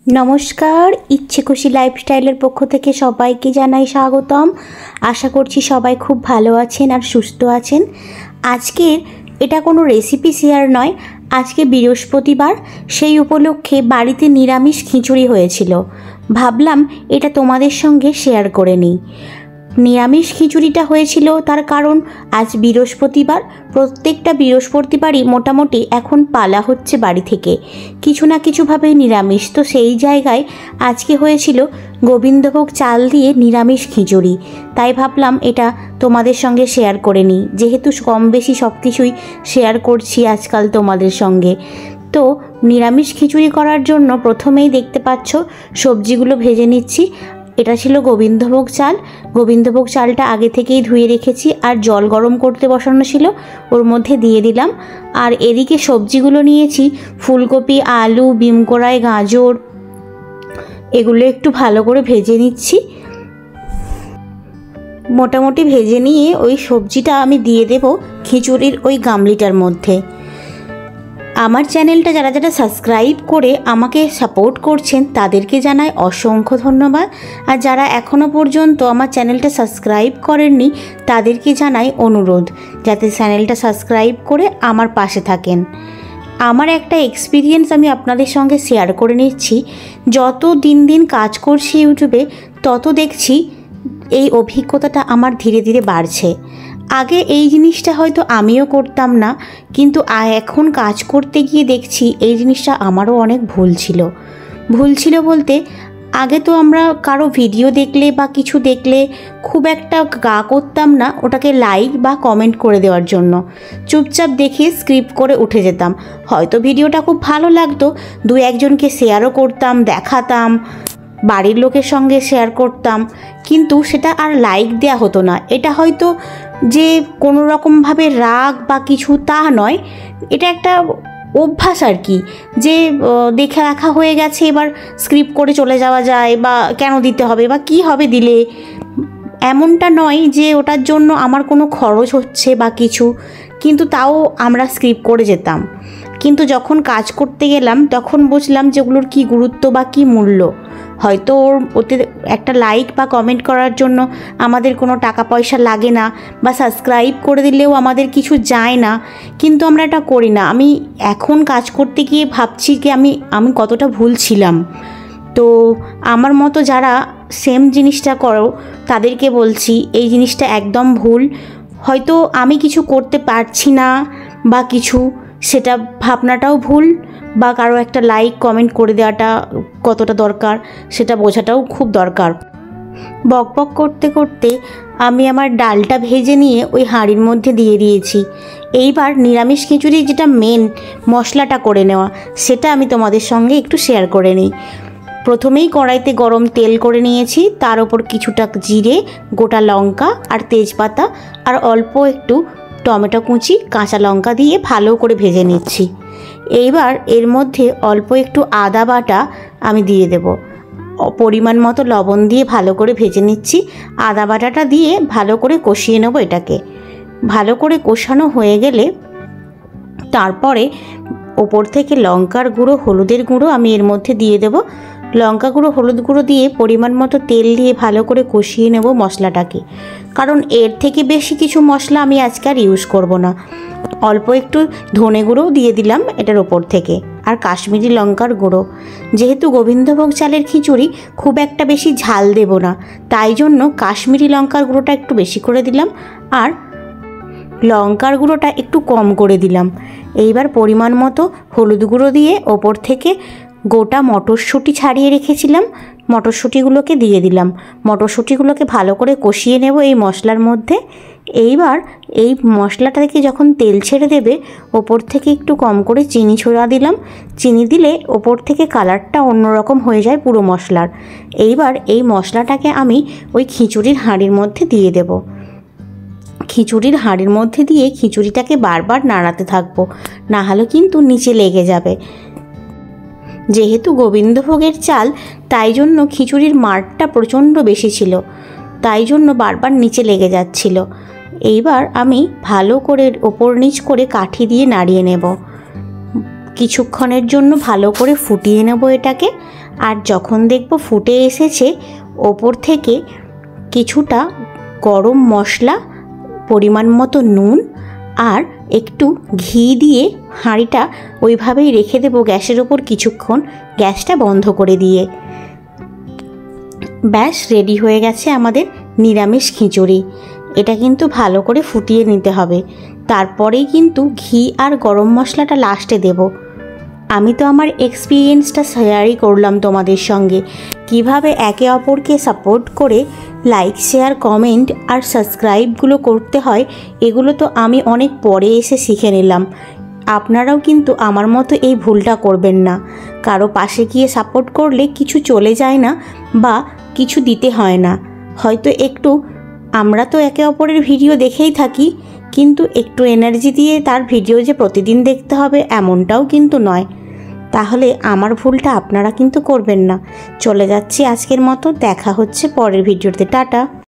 नमस्कार इच्छे खुशी लाइफस्टाइलेर पक्ष थेके सबाइके जानाई स्वागतम। आशा करछि सबाई खूब भालो आछेन और सुस्थ आछेन। आजकेर एटा कोनो रेसिपि शेयार नय, आजके बृहस्पतिवार, सेई उपलक्षे बाड़ीते निरामिष खिचुड़ी हयेछिलो। भाबलाम एटा तोमादेर संगे शेयार करे निई। निरामिष खिचुड़ीटा हयेछिलो तार कारण आज बृहस्पतिवार, प्रत्येकटा बृहस्पतिवारই मोटामुटी एखन पाला हच्छे बाड़ी थेके किछु ना किछु भावे निरामिष। तो सेई जायगाय आजके हयेछिलो गोविंदभोग चाल दिए निरामिष खिचुड़ी, ताई भाबलाम एटा तोमादेर संगे शेयार करे निई, जेहेतु कम बेशी सबकिछुई शेयार करछि आजकाल तोमादेर संगे। तो निरामिष खिचुड़ी करार जोन्नो प्रथमेई देखते पाচ্ছো सब्जिगुलो भेजे निচ্ছি। এটা ছিল গোবিন্দভোগ চাল। গোবিন্দভোগ চালটা আগে থেকেই ধুয়ে রেখেছি আর জল গরম করতে বসানো ছিল, ওর মধ্যে দিয়ে দিলাম। আর এদিকে সবজিগুলো নিয়েছি ফুলকপি, আলু, বিম কড়াই, গাজর, এগুলো একটু ভালো করে ভেজে নিচ্ছি। মোটামুটি ভেজে নিয়ে ওই সবজিটা আমি দিয়ে দেব খিচুড়ির ওই গামলিটার মধ্যে। আমার চ্যানেলটা যারা যারা সাবস্ক্রাইব করে আমাকে সাপোর্ট করছেন তাদেরকে জানাই অসংখ্য ধন্যবাদ। আর যারা এখনও পর্যন্ত আমার চ্যানেলটা সাবস্ক্রাইব করেননি তাদেরকে জানাই অনুরোধ যাতে চ্যানেলটা সাবস্ক্রাইব করে আমার পাশে থাকেন। আমার একটা এক্সপিরিয়েন্স আমি আপনাদের সঙ্গে শেয়ার করে নিচ্ছি। যত দিন দিন কাজ করছি ইউটিউবে তত দেখছি এই অভিজ্ঞতাটা আমার ধীরে ধীরে বাড়ছে। আগে এই জিনিসটা হয়তো আমিও করতাম না, কিন্তু এখন কাজ করতে গিয়ে দেখছি এই জিনিসটা আমারও অনেক ভুল ছিল বলতে আগে তো আমরা কারো ভিডিও দেখলে বা কিছু দেখলে খুব একটা গা করতাম না ওটাকে লাইক বা কমেন্ট করে দেওয়ার জন্য, চুপচাপ দেখে স্কিপ করে উঠে যেতাম। হয়তো ভিডিওটা খুব ভালো লাগতো, দু একজনকে শেয়ারও করতাম, দেখাতাম, বাড়ির লোকের সঙ্গে শেয়ার করতাম, কিন্তু সেটা আর লাইক দেয়া হতো না। এটা হয়তো যে কোনো রকমভাবে রাগ বা কিছু তা নয়, এটা একটা অভ্যাস আর কি, যে দেখে রাখা হয়ে গেছে, এবার স্ক্রিপ করে চলে যাওয়া যায়, বা কেন দিতে হবে বা কি হবে দিলে, এমনটা নয় যে ওটার জন্য আমার কোনো খরচ হচ্ছে বা কিছু, কিন্তু তাও আমরা স্ক্রিপ করে যেতাম। কিন্তু যখন কাজ করতে গেলাম তখন বুঝলাম যে ওগুলোর কী গুরুত্ব বা কী মূল্য। হয়তো ওতে একটা লাইক বা কমেন্ট করার জন্য আমাদের কোনো টাকা পয়সা লাগে না, বা সাবস্ক্রাইব করে দিলেও আমাদের কিছু যায় না, কিন্তু আমরা এটা করি না। আমি এখন কাজ করতে গিয়ে ভাবছি কি আমি কতটা ভুল ছিলাম। তো আমার মতো যারা সেম জিনিসটা করো তাদেরকে বলছি এই জিনিসটা একদম ভুল। হয়তো আমি কিছু করতে পারছি না বা কিছু, সেটা ভাবনাটাও ভুল, বা কারো একটা লাইক কমেন্ট করে দেওয়াটা কতটা দরকার সেটা বোঝাটাও খুব দরকার। বকবক করতে করতে আমি আমার ডালটা ভেজে নিয়ে ওই হাঁড়ির মধ্যে দিয়ে দিয়েছি। এইবার নিরামিষ খিচুড়ির যেটা মেন মশলাটা করে নেওয়া, সেটা আমি তোমাদের সঙ্গে একটু শেয়ার করে নিই। প্রথমেই কড়াইতে গরম তেল করে নিয়েছি, তার ওপর কিছুটা জিরে, গোটা লঙ্কা আর তেজপাতা আর অল্প একটু টমেটো কুচি, কাঁচা লঙ্কা দিয়ে ভালো করে ভেজে নিচ্ছি। এইবার এর মধ্যে অল্প একটু আদা বাটা আমি দিয়ে দেব, পরিমাণ মতো লবণ দিয়ে ভালো করে ভেজে নিচ্ছি। আদা বাটাটা দিয়ে ভালো করে কষিয়ে নেব। এটাকে ভালো করে কষানো হয়ে গেলে তারপরে ওপর থেকে লঙ্কার গুঁড়ো, হলুদের গুঁড়ো আমি এর মধ্যে দিয়ে দেব। লঙ্কা গুঁড়ো, হলুদ গুঁড়ো দিয়ে পরিমাণ মতো তেল দিয়ে ভালো করে কষিয়ে নেব মশলাটাকে, কারণ এর থেকে বেশি কিছু মশলা আমি আজকে আর ইউজ করব না। অল্প একটু ধনে গুঁড়োও দিয়ে দিলাম এটার ওপর থেকে, আর কাশ্মীরি লঙ্কার গুঁড়ো। যেহেতু গোবিন্দভোগ চালের খিচুড়ি খুব একটা বেশি ঝাল দেব না, তাই জন্য কাশ্মীরি লঙ্কার গুঁড়োটা একটু বেশি করে দিলাম আর লঙ্কার গুঁড়োটা একটু কম করে দিলাম। এইবার পরিমাণ মতো হলুদ গুঁড়ো দিয়ে ওপর থেকে গোটা মটরশুঁটি ছাড়িয়ে রেখেছিলাম, মটরশুঁটিগুলোকে দিয়ে দিলাম। মটরশুঁটিগুলোকে ভালো করে কষিয়ে নেব এই মশলার মধ্যে। এইবার এই মশলাটা থেকে যখন তেল ছেড়ে দেবে ওপর থেকে একটু কম করে চিনি ছড়া দিলাম। চিনি দিলে ওপর থেকে কালারটা অন্যরকম হয়ে যায় পুরো মশলার। এইবার এই মশলাটাকে আমি ওই খিচুড়ির হাঁড়ির মধ্যে দিয়ে দেব। খিচুড়ির হাঁড়ির মধ্যে দিয়ে খিচুড়িটাকে বারবার নাড়াতে থাকবো, না হলে কিন্তু নিচে লেগে যাবে। যেহেতু গোবিন্দভোগের চাল তাই জন্য খিচুড়ির মারটা প্রচণ্ড বেশি ছিল, তাই জন্য বারবার নিচে লেগে যাচ্ছিল। এইবার আমি ভালো করে ওপর নিচ করে কাঠি দিয়ে নাড়িয়ে নেব। কিছুক্ষণের জন্য ভালো করে ফুটিয়ে নেব এটাকে। আর যখন দেখব ফুটে এসেছে, ওপর থেকে কিছুটা গরম মশলা, পরিমাণ মতো নুন আর একটু ঘি দিয়ে হাঁড়িটা ওইভাবেই রেখে দেবো গ্যাসের ওপর কিছুক্ষণ, গ্যাসটা বন্ধ করে দিয়ে। ব্যাস রেডি হয়ে গেছে আমাদের নিরামিষ খিচুড়ি। এটা কিন্তু ভালো করে ফুটিয়ে নিতে হবে, তারপরেই কিন্তু ঘি আর গরম মশলাটা লাস্টে দেব। আমি তো আমার এক্সপিরিয়েন্সটা শেয়ারই করলাম তোমাদের সঙ্গে, কিভাবে একে অপরকে সাপোর্ট করে লাইক, শেয়ার, কমেন্ট আর সাবস্ক্রাইবগুলো করতে হয়, এগুলো তো আমি অনেক পরে এসে শিখে নিলাম। আপনারাও কিন্তু আমার মতো এই ভুলটা করবেন না। কারো পাশে গিয়ে সাপোর্ট করলে কিছু চলে যায় না বা কিছু দিতে হয় না। হয়তো একটু, আমরা তো একে অপরের ভিডিও দেখেই থাকি, কিন্তু একটু এনার্জি দিয়ে তার ভিডিও যে প্রতিদিন দেখতে হবে এমনটাও কিন্তু নয়। তাহলে আমার ভুলটা আপনারা কিন্তু করবেন না। চলে যাচ্ছি আজকের মতো, দেখা হচ্ছে পরের ভিডিওতে। টাটা।